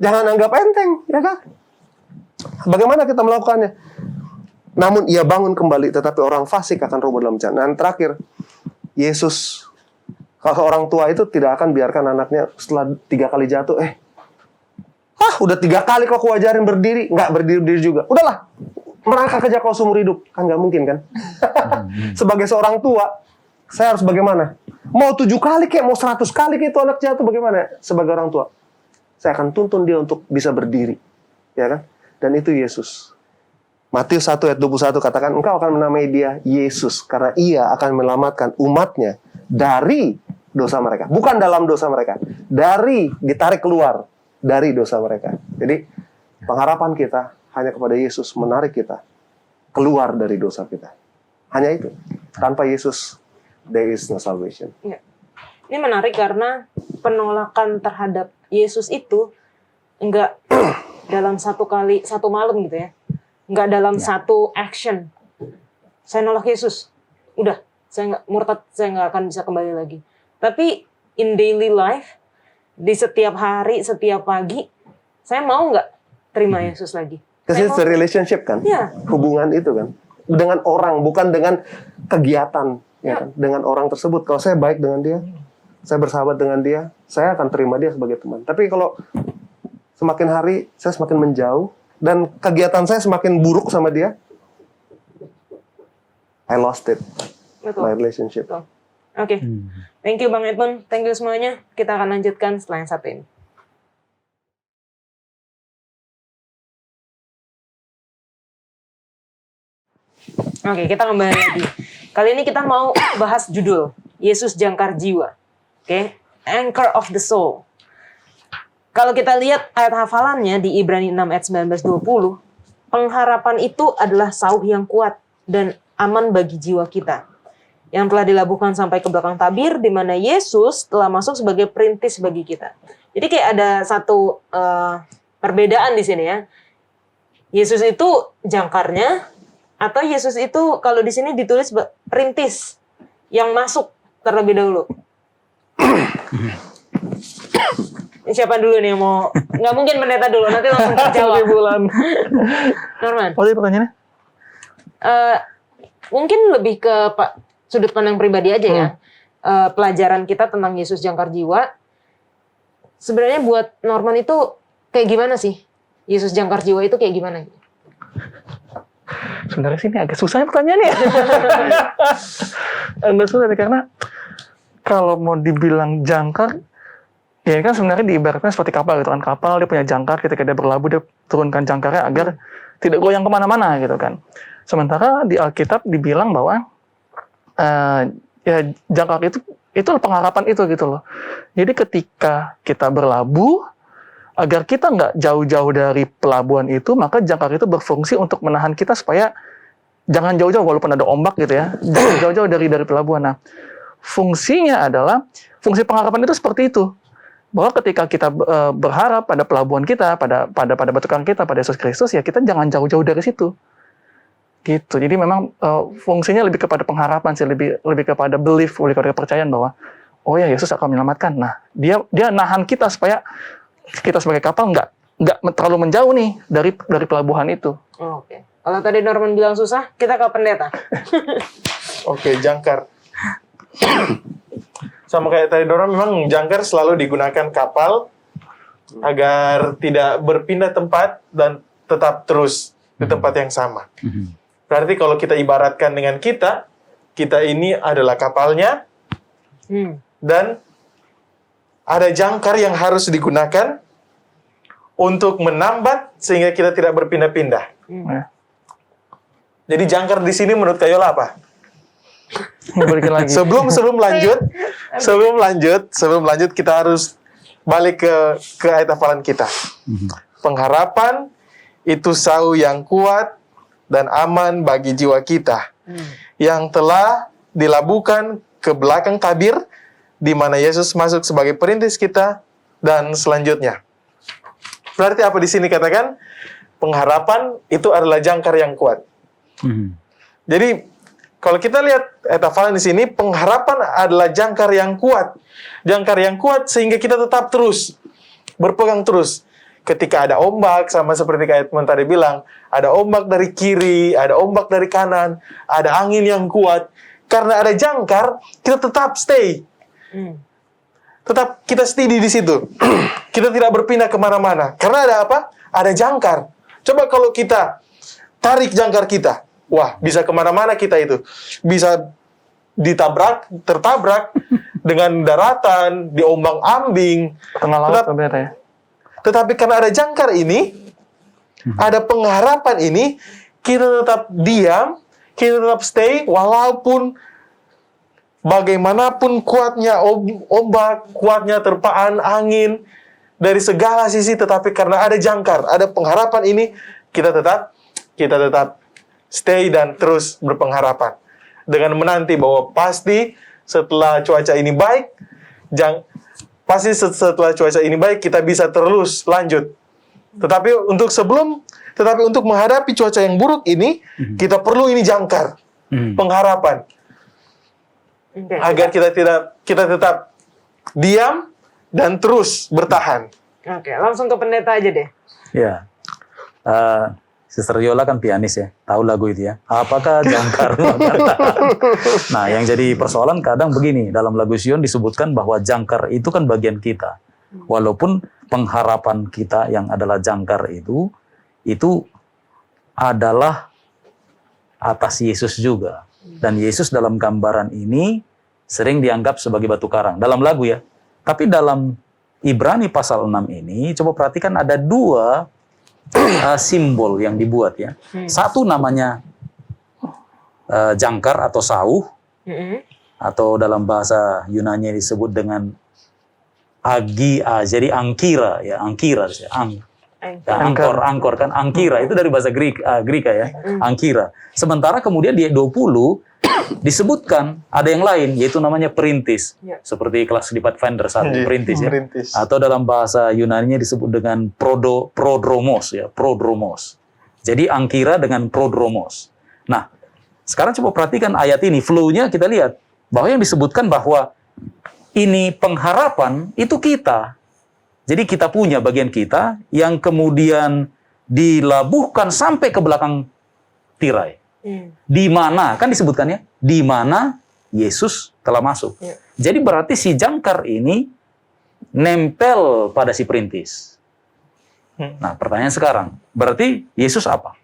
Jangan anggap enteng, ya kan? Bagaimana kita melakukannya? Namun ia bangun kembali, tetapi orang fasik akan roboh dalam bencana. Dan terakhir, Yesus, kalau orang tua itu tidak akan biarkan anaknya setelah 3 kali jatuh, udah 3 kali kok aku ajarin berdiri, nggak berdiri juga. Udahlah, merangkak kerja kau seumur hidup. Kan nggak mungkin kan? Sebagai seorang tua, saya harus bagaimana? Mau 7 kali kayak, mau 100 kali kayak itu anak jatuh, bagaimana? Sebagai orang tua, saya akan tuntun dia untuk bisa berdiri. Ya kan? Dan itu Yesus. Matius 1 ayat 21 katakan, engkau akan menamai dia Yesus, karena ia akan menyelamatkan umatnya dari dosa mereka. Bukan dalam dosa mereka, ditarik keluar dari dosa mereka. Jadi Pengharapan kita hanya kepada Yesus menarik kita keluar dari dosa kita. Hanya itu. Tanpa Yesus, there is no salvation. Ini menarik karena penolakan terhadap Yesus itu enggak dalam satu malam gitu ya. Enggak dalam satu action. Saya nolak Yesus. Udah, saya nggak murtad, saya nggak akan bisa kembali lagi. Tapi in daily life, di setiap hari, setiap pagi, saya mau nggak terima Yesus lagi. Because it's a relationship kan? Iya. Hubungan itu kan? Dengan orang, bukan dengan kegiatan. Ya kan? Dengan orang tersebut. Kalau saya baik dengan dia, saya bersahabat dengan dia, saya akan terima dia sebagai teman. Tapi kalau semakin hari, saya semakin menjauh, dan kegiatan saya semakin buruk sama dia, I lost it. Betul. My relationship. Betul. Oke. Thank you Bang Edmund. Thank you semuanya. Kita akan lanjutkan setelah yang satu ini. Oke, kita kembali lagi. Kali ini kita mau bahas judul Yesus Jangkar Jiwa. Oke, Anchor of the Soul. Kalau kita lihat ayat hafalannya di Ibrani 6 ayat 19-20, pengharapan itu adalah sauh yang kuat dan aman bagi jiwa kita, yang telah dilabuhkan sampai ke belakang tabir, di mana Yesus telah masuk sebagai perintis bagi kita. Jadi kayak ada satu perbedaan di sini ya. Yesus itu jangkarnya, atau Yesus itu kalau di sini ditulis perintis yang masuk terlebih dahulu. Siapa dulu nih yang mau? Nggak mungkin pendeta dulu, nanti langsung terjawab. Bulan. Norman. Oh, itu pertanyaannya? Mungkin lebih ke sudut pandang pribadi aja ya. Pelajaran kita tentang Yesus Jangkar Jiwa. Sebenarnya buat Norman itu kayak gimana sih? Yesus Jangkar Jiwa itu kayak gimana? Sebenarnya sih ini agak susah pertanyaannya. Agak susah karena kalau mau dibilang jangkar, ya kan sebenarnya diibaratkan seperti kapal gitu kan. Kapal dia punya jangkar, ketika dia berlabuh dia turunkan jangkarnya agar tidak goyang kemana-mana gitu kan. Sementara di Alkitab dibilang bahwa ya jangkar itu pengharapan itu gitu loh. Jadi ketika kita berlabuh, agar kita nggak jauh-jauh dari pelabuhan itu, maka jangkar itu berfungsi untuk menahan kita supaya jangan jauh-jauh walaupun ada ombak gitu ya. Jangan jauh-jauh dari pelabuhan. Nah, fungsinya adalah fungsi pengharapan itu seperti itu. Bahwa ketika kita berharap pada pelabuhan kita, pada batu karang kita, pada Yesus Kristus, ya kita jangan jauh-jauh dari situ. Gitu. Jadi memang fungsinya lebih kepada pengharapan sih, lebih kepada belief, lebih kepada kepercayaan bahwa oh ya Yesus akan menyelamatkan. Nah, dia nahan kita supaya kita sebagai kapal nggak terlalu menjauh nih dari pelabuhan itu. Oke. Kalau tadi Norman bilang susah, kita ke pendeta. Oke, jangkar. Sama kayak tadi Dora, memang jangkar selalu digunakan kapal agar tidak berpindah tempat dan tetap terus di tempat yang sama. Berarti kalau kita ibaratkan dengan kita ini adalah kapalnya, dan ada jangkar yang harus digunakan untuk menambat sehingga kita tidak berpindah-pindah. Jadi jangkar di sini menurut Kayola apa? Lagi. Sebelum lanjut kita harus balik ke ayat hafalan kita. Pengharapan itu sauh yang kuat dan aman bagi jiwa kita, yang telah dilabuhkan ke belakang tabir, di mana Yesus masuk sebagai perintis kita, dan selanjutnya. Berarti apa di sini katakan? Pengharapan itu adalah jangkar yang kuat. Jadi kalau kita lihat ayat hafalan di sini, pengharapan adalah jangkar yang kuat. Jangkar yang kuat sehingga kita tetap terus berpegang terus. Ketika ada ombak, sama seperti kayak teman tadi bilang, ada ombak dari kiri, ada ombak dari kanan, ada angin yang kuat. Karena ada jangkar, kita tetap stay. Tetap kita steady di situ. Kita tidak berpindah kemana-mana. Karena ada apa? Ada jangkar. Coba kalau kita tarik jangkar kita, wah, bisa kemana-mana kita itu. Bisa tertabrak dengan daratan, diombang-ambing. Tengah laut ternyata ya. Tetapi karena ada jangkar ini, ada pengharapan ini, kita tetap diam, kita tetap stay, walaupun bagaimanapun kuatnya ombak, kuatnya terpaan angin, dari segala sisi, tetapi karena ada jangkar, ada pengharapan ini, kita tetap stay dan terus berpengharapan dengan menanti bahwa pasti setelah cuaca ini baik, kita bisa terus lanjut. Tetapi untuk menghadapi cuaca yang buruk ini, kita perlu ini jangkar, pengharapan, agar kita tetap diam dan terus bertahan. Oke, langsung ke pendeta aja deh. Ya, Sister Yola kan pianis ya, tahu lagu itu ya. Apakah jangkar akan tahan? Nah, yang jadi persoalan kadang begini, dalam lagu Sion disebutkan bahwa jangkar itu kan bagian kita. Walaupun pengharapan kita yang adalah jangkar itu adalah atas Yesus juga. Dan Yesus dalam gambaran ini sering dianggap sebagai batu karang. Dalam lagu ya. Tapi dalam Ibrani pasal 6 ini, coba perhatikan ada 2 simbol yang dibuat ya. Satu namanya jangkar atau sauh, atau dalam bahasa Yunani disebut dengan agia, jadi angkira ya, angkira ya, angkor kan, angkira itu dari bahasa Greka ya, angkira. Sementara kemudian di 20 disebutkan ada yang lain, yaitu namanya perintis, seperti kelas di Pathfinder 1, perintis ya. Atau dalam bahasa Yunani disebut dengan prodromos ya, prodromos. Jadi angkira dengan prodromos. Nah, sekarang coba perhatikan ayat ini, flow-nya kita lihat bahwa yang disebutkan bahwa ini pengharapan itu kita. Jadi kita punya bagian kita yang kemudian dilabuhkan sampai ke belakang tirai. Di mana kan disebutkannya, di mana Yesus telah masuk. Jadi berarti si jangkar ini nempel pada si perintis. Nah, pertanyaan sekarang, berarti Yesus apa?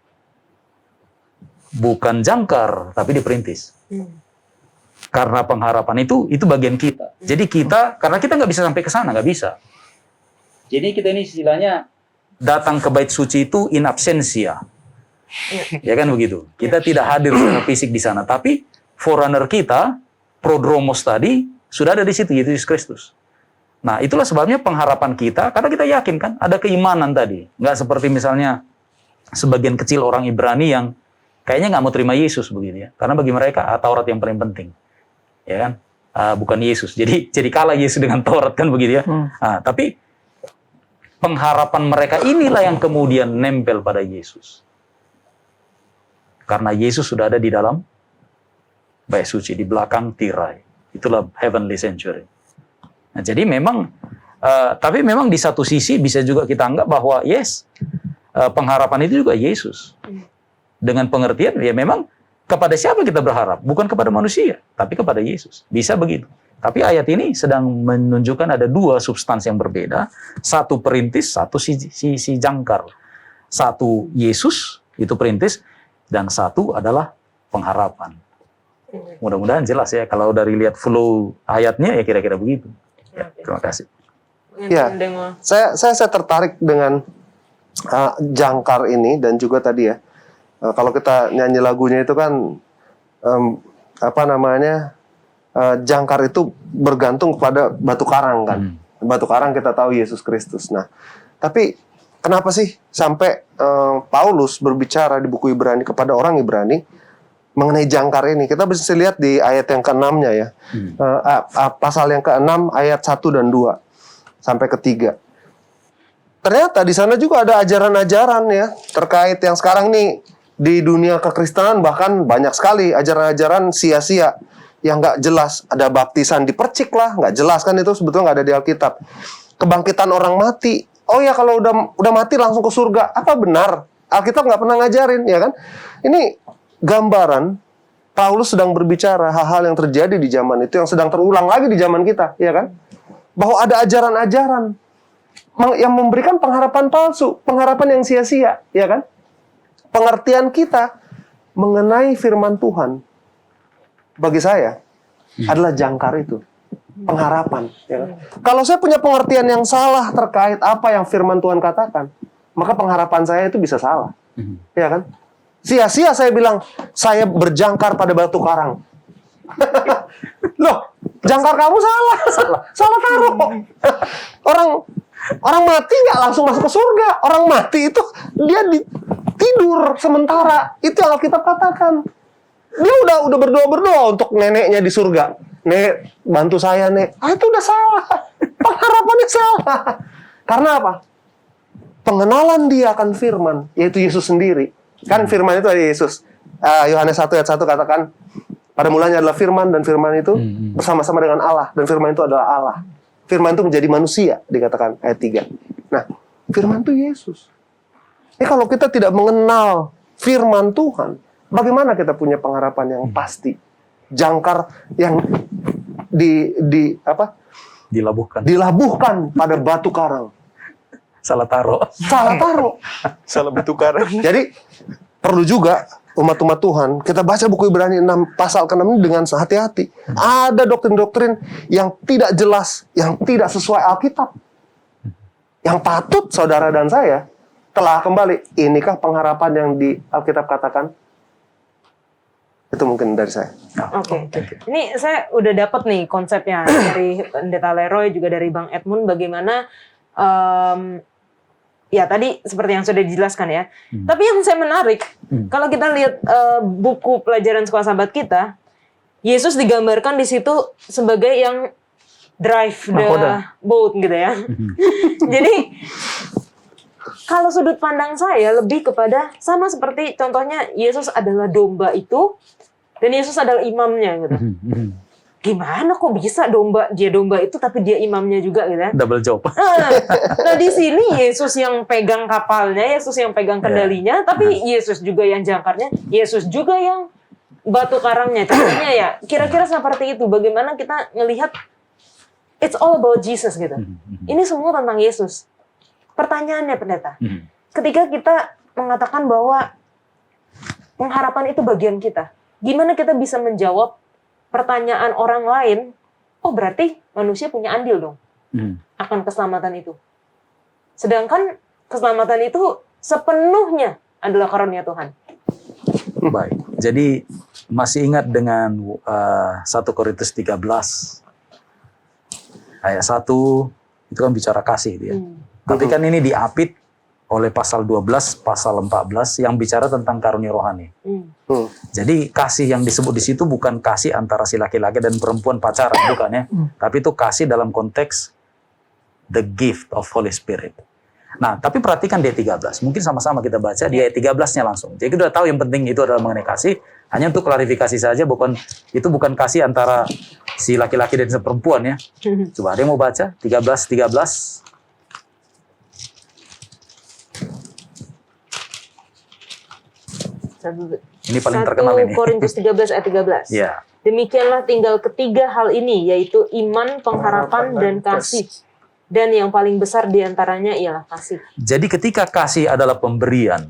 Bukan jangkar, tapi diperintis. Karena pengharapan itu bagian kita. Jadi kita, karena kita nggak bisa sampai ke sana, nggak bisa. Jadi kita ini istilahnya datang ke bait suci itu in absentia. Ya kan begitu. Kita tidak hadir secara fisik di sana, tapi forerunner kita, prodromos tadi, sudah ada di situ, yaitu Yesus Kristus. Nah, itulah sebabnya pengharapan kita, karena kita yakin kan, ada keimanan tadi. Nggak seperti misalnya sebagian kecil orang Ibrani yang kayaknya nggak mau terima Yesus begitu ya. Karena bagi mereka Taurat yang paling penting. Ya kan? Bukan Yesus. Jadi kalah Yesus dengan Taurat kan begitu ya. Tapi pengharapan mereka inilah yang kemudian nempel pada Yesus. Karena Yesus sudah ada di dalam bait suci, di belakang tirai. Itulah heavenly sanctuary. Nah, jadi memang, tapi memang di satu sisi bisa juga kita anggap bahwa pengharapan itu juga Yesus. Dengan pengertian, ya memang kepada siapa kita berharap? Bukan kepada manusia, tapi kepada Yesus. Bisa begitu. Tapi ayat ini sedang menunjukkan ada 2 substansi yang berbeda. Satu perintis, satu si jangkar. Satu Yesus, itu perintis, dan satu adalah pengharapan. Mudah-mudahan jelas ya, kalau dari lihat flow ayatnya ya kira-kira begitu. Ya, terima kasih. Ya, saya tertarik dengan jangkar ini dan juga tadi ya, kalau kita nyanyi lagunya itu kan jangkar itu bergantung kepada batu karang kan. Batu karang kita tahu Yesus Kristus. Nah, tapi kenapa sih sampai Paulus berbicara di buku Ibrani kepada orang Ibrani mengenai jangkar ini? Kita bisa lihat di ayat yang ke-6-nya ya. Pasal yang ke-6 ayat 1 dan 2 sampai ke 3. Ternyata di sana juga ada ajaran-ajaran ya terkait yang sekarang nih di dunia kekristenan, bahkan banyak sekali ajaran-ajaran sia-sia yang nggak jelas. Ada baptisan dipercik lah, nggak jelas kan, itu sebetulnya nggak ada di Alkitab. Kebangkitan orang mati, oh ya kalau udah mati langsung ke surga. Apa benar? Alkitab nggak pernah ngajarin, ya kan? Ini gambaran Paulus sedang berbicara hal-hal yang terjadi di zaman itu, yang sedang terulang lagi di zaman kita, ya kan? Bahwa ada ajaran-ajaran yang memberikan pengharapan palsu, pengharapan yang sia-sia, ya kan? Pengertian kita mengenai firman Tuhan, bagi saya, adalah jangkar itu. Pengharapan. Ya kan? Kalau saya punya pengertian yang salah terkait apa yang firman Tuhan katakan, maka pengharapan saya itu bisa salah. Ya kan? Sia-sia saya bilang, saya berjangkar pada batu karang. Loh, jangkar kamu salah. Salah taruh. Orang mati nggak langsung masuk ke surga. Orang mati itu dia tidur sementara. Itu yang Alkitab katakan. Dia udah berdoa untuk neneknya di surga. Nek, bantu saya, Nek. Itu udah salah. Pengharapannya salah. Karena apa? Pengenalan dia akan firman, yaitu Yesus sendiri. Kan firman itu ada Yesus. Yohanes 1 ayat 1 katakan, pada mulanya adalah firman, dan firman itu bersama-sama dengan Allah. Dan firman itu adalah Allah. Firman itu menjadi manusia, dikatakan ayat 3. Nah, firman itu Yesus. Kalau kita tidak mengenal firman Tuhan, bagaimana kita punya pengharapan yang pasti? Jangkar yang dilabuhkan pada batu karang. Salah taruh. Salah bertukar. Jadi perlu juga umat-umat Tuhan, kita baca buku Ibrani 6 pasal ke-6 ini dengan hati-hati. Ada doktrin-doktrin yang tidak jelas, yang tidak sesuai Alkitab. Yang patut saudara dan saya telah kembali. Inikah pengharapan yang di Alkitab katakan? Itu mungkin dari saya. Oke. Ini saya udah dapat nih konsepnya dari Pendeta Leroy, juga dari Bang Edmund, bagaimana ya tadi seperti yang sudah dijelaskan ya. Tapi yang saya menarik, kalau kita lihat buku pelajaran sekolah sahabat kita, Yesus digambarkan di situ sebagai yang drive the boat gitu ya. Jadi kalau sudut pandang saya lebih kepada sama seperti contohnya Yesus adalah domba itu dan Yesus adalah imamnya gitu. Gimana kok bisa dia domba itu tapi dia imamnya juga gitu ya? Double job. Nah di sini Yesus yang pegang kapalnya, Yesus yang pegang kendalinya, tapi Yesus juga yang jangkarnya, Yesus juga yang batu karangnya. Contohnya ya kira-kira seperti itu. Bagaimana kita ngelihat it's all about Jesus gitu. Ini semua tentang Yesus. Pertanyaannya pendeta, ketika kita mengatakan bahwa pengharapan itu bagian kita, gimana kita bisa menjawab pertanyaan orang lain? Oh berarti manusia punya andil dong akan keselamatan itu. Sedangkan keselamatan itu sepenuhnya adalah karunia Tuhan. Baik, jadi masih ingat dengan 1 Korintus 13 ayat 1 itu kan bicara kasih itu ya. Tapi kan ini diapit oleh pasal 12, pasal 14 yang bicara tentang karunia rohani. Jadi kasih yang disebut di situ bukan kasih antara si laki-laki dan perempuan pacaran, bukan ya. Tapi itu kasih dalam konteks the gift of Holy Spirit. Nah, tapi perhatikan di ayat 13. Mungkin sama-sama kita baca di ayat 13-nya langsung. Jadi kita udah tahu yang penting itu adalah mengenai kasih. Hanya untuk klarifikasi saja, itu bukan kasih antara si laki-laki dan si perempuan ya. Coba ada yang mau baca? 13. Ini paling terkenal ini. 1 Korintus 13 ayat 13. Ya. Demikianlah tinggal ketiga hal ini, yaitu iman, pengharapan, dan kasih. Dan yang paling besar diantaranya ialah kasih. Jadi ketika kasih adalah pemberian,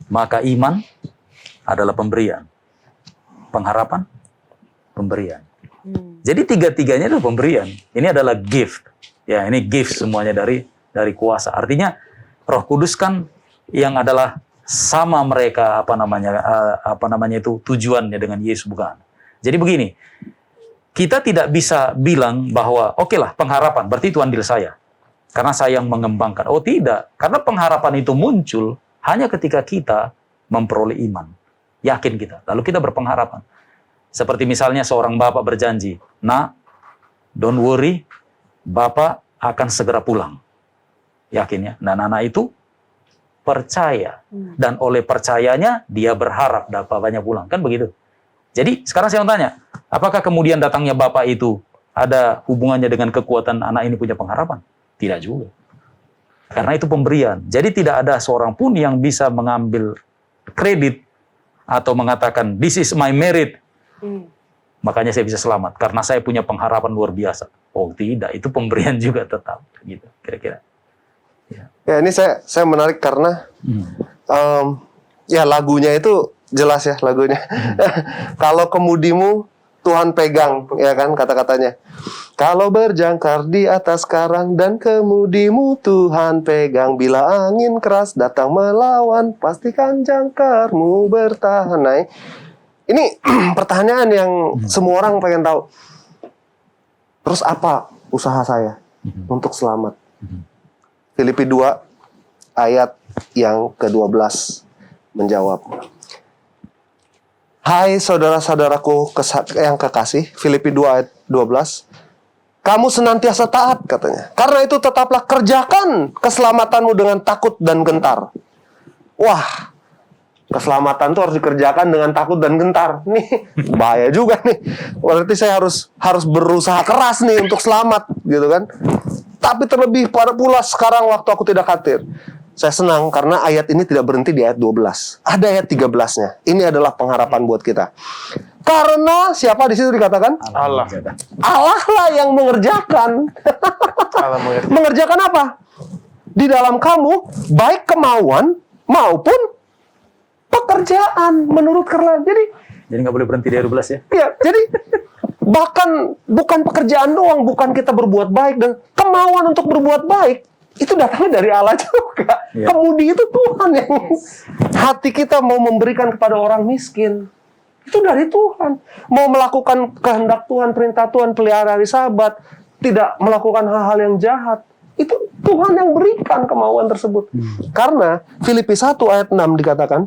maka iman adalah pemberian. Pengharapan, pemberian. Jadi tiga-tiganya itu pemberian. Ini adalah gift. Ya, ini gift semuanya dari kuasa. Artinya Roh Kudus kan yang adalah sama mereka apa namanya itu tujuannya dengan Yesus, bukan. Jadi begini, kita tidak bisa bilang bahwa oke lah pengharapan berarti itu andil saya karena saya yang mengembangkan. Oh tidak, karena pengharapan itu muncul hanya ketika kita memperoleh iman, yakin kita, lalu kita berpengharapan. Seperti misalnya seorang bapak berjanji, "Nak, don't worry, bapak akan segera pulang." Yakin ya? Dan anak itu percaya, dan oleh percayanya dia berharap bapaknya pulang, kan begitu. Jadi sekarang saya mau tanya, apakah kemudian datangnya bapak itu ada hubungannya dengan kekuatan anak ini punya pengharapan? Tidak juga, karena itu pemberian. Jadi tidak ada seorang pun yang bisa mengambil kredit atau mengatakan this is my merit, makanya saya bisa selamat karena saya punya pengharapan luar biasa. Oh tidak, itu pemberian juga tetap gitu kira-kira. Ya ini saya menarik karena ya lagunya itu jelas ya lagunya. Kalau kemudimu Tuhan pegang, ya kan kata-katanya. Kalau berjangkar di atas karang dan kemudimu Tuhan pegang, bila angin keras datang melawan, pastikan jangkarmu bertahan. Nah, ini pertanyaan yang semua orang pengen tahu. Terus apa usaha saya untuk selamat? Filipi 2 ayat yang ke-12 menjawab. Hai saudara-saudaraku yang kekasih, Filipi 2 ayat 12. Kamu senantiasa taat katanya. Karena itu tetaplah kerjakan keselamatanmu dengan takut dan gentar. Wah, keselamatan itu harus dikerjakan dengan takut dan gentar. Nih, bahaya juga nih. Berarti saya harus berusaha keras nih untuk selamat, gitu kan. Tapi terlebih pada pula sekarang waktu aku tidak khawatir. Saya senang karena ayat ini tidak berhenti di ayat 12. Ada ayat 13-nya. Ini adalah pengharapan buat kita. Karena siapa di situ dikatakan? Allah. Allah lah yang mengerjakan. Allah mengerti. Mengerjakan apa? Di dalam kamu, baik kemauan maupun pekerjaan menurut kerelaan. Jadi nggak boleh berhenti di ayat 12 ya? Ya, jadi bahkan bukan pekerjaan doang, bukan kita berbuat baik dan kemauan untuk berbuat baik itu datangnya dari Allah juga. Ya. Kemudi itu Tuhan yang hati kita mau memberikan kepada orang miskin. Itu dari Tuhan. Mau melakukan kehendak Tuhan, perintah Tuhan, pelihara hari Sabat, tidak melakukan hal-hal yang jahat. Itu Tuhan yang berikan kemauan tersebut. Karena Filipi 1 ayat 6 dikatakan,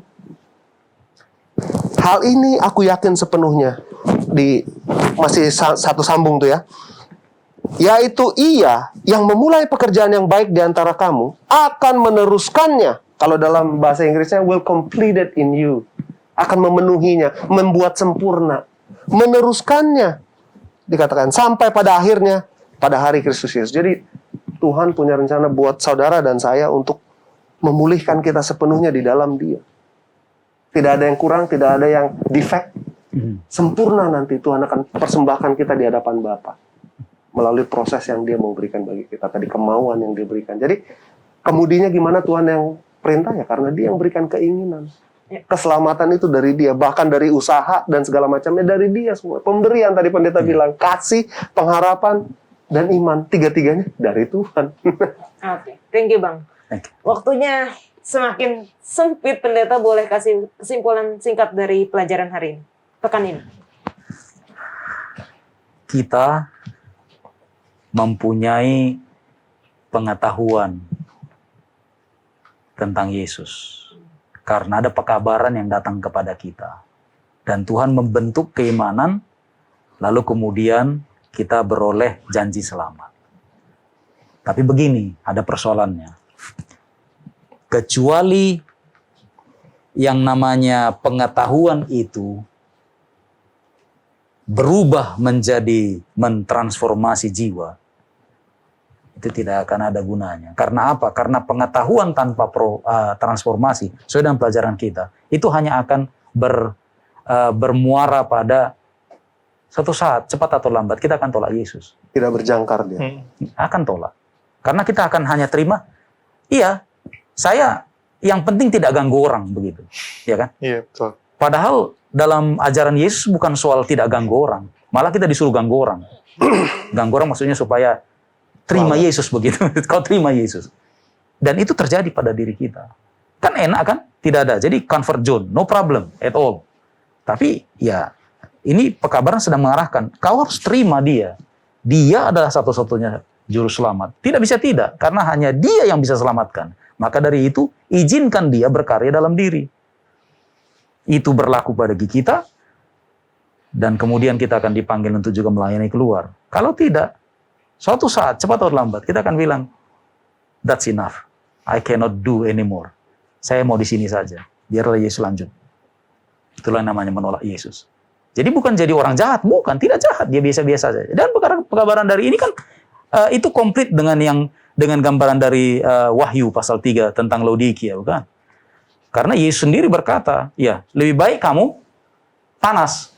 hal ini aku yakin sepenuhnya. Masih satu sambung tuh ya. Yaitu ia yang memulai pekerjaan yang baik di antara kamu akan meneruskannya. Kalau dalam bahasa Inggrisnya will complete it in you. Akan memenuhinya, membuat sempurna. Meneruskannya. Dikatakan sampai pada akhirnya pada hari Kristus Yesus. Jadi Tuhan punya rencana buat saudara dan saya untuk memulihkan kita sepenuhnya di dalam Dia. Tidak ada yang kurang, tidak ada yang defect. Sempurna nanti Tuhan akan persembahkan kita di hadapan Bapa melalui proses yang Dia mau berikan bagi kita. Tadi kemauan yang Dia berikan. Jadi kemudinya gimana Tuhan yang perintah ya? Karena Dia yang berikan keinginan. Keselamatan itu dari Dia. Bahkan dari usaha dan segala macamnya dari Dia semua. Pemberian tadi pendeta bilang. Kasih, pengharapan, dan iman. Tiga-tiganya dari Tuhan. Oke, thank you Bang. Thank you. Waktunya semakin sempit, pendeta boleh kasih kesimpulan singkat dari pelajaran hari ini, pekan ini. Kita mempunyai pengetahuan tentang Yesus karena ada pekabaran yang datang kepada kita dan Tuhan membentuk keimanan lalu kemudian kita beroleh janji selamat. Tapi begini, ada persoalannya. Kecuali yang namanya pengetahuan itu berubah menjadi mentransformasi jiwa, itu tidak akan ada gunanya. Karena apa? Karena pengetahuan tanpa transformasi, sesuai dengan pelajaran kita, itu hanya akan bermuara pada suatu saat, cepat atau lambat, kita akan tolak Yesus. Tidak berjangkar Dia. Akan tolak. Karena kita akan hanya terima, iya, saya yang penting tidak ganggu orang, begitu. Ya kan? Iya, betul. Padahal dalam ajaran Yesus bukan soal tidak ganggu orang. Malah kita disuruh ganggu orang. Ganggu orang maksudnya supaya terima Yesus begitu. Kau terima Yesus. Dan itu terjadi pada diri kita. Kan enak kan? Tidak ada. Jadi comfort zone. No problem at all. Tapi ya ini pekabaran sedang mengarahkan. Kau harus terima Dia. Dia adalah satu-satunya juru selamat. Tidak bisa tidak. Karena hanya Dia yang bisa selamatkan. Maka dari itu, izinkan Dia berkarya dalam diri. Itu berlaku bagi kita, dan kemudian kita akan dipanggil untuk juga melayani keluar. Kalau tidak, suatu saat, cepat atau lambat, kita akan bilang, that's enough. I cannot do anymore. Saya mau di sini saja. Biarlah Yesus lanjut. Itulah yang namanya menolak Yesus. Jadi bukan jadi orang jahat, bukan. Tidak jahat, dia biasa-biasa saja. Dan pekabaran dari ini kan, itu komplit dengan gambaran dari Wahyu pasal 3 tentang Laodikia, bukan? Karena Yesus sendiri berkata, ya lebih baik kamu panas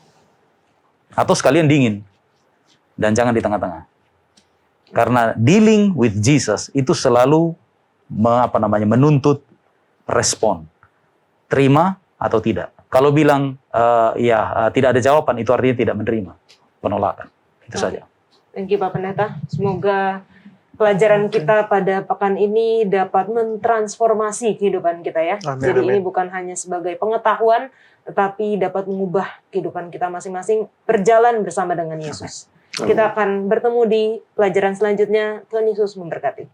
atau sekalian dingin dan jangan di tengah-tengah. Karena dealing with Jesus itu selalu menuntut respon, terima atau tidak. Kalau bilang tidak ada jawaban, itu artinya tidak menerima, penolakan. Itu saja. Thank you Pak Pendeta. Semoga pelajaran kita pada pekan ini dapat mentransformasi kehidupan kita ya. Amin, Jadi amin. ini bukan hanya sebagai pengetahuan, tetapi dapat mengubah kehidupan kita masing-masing berjalan bersama dengan Yesus. Kita akan bertemu di pelajaran selanjutnya. Tuhan Yesus memberkati.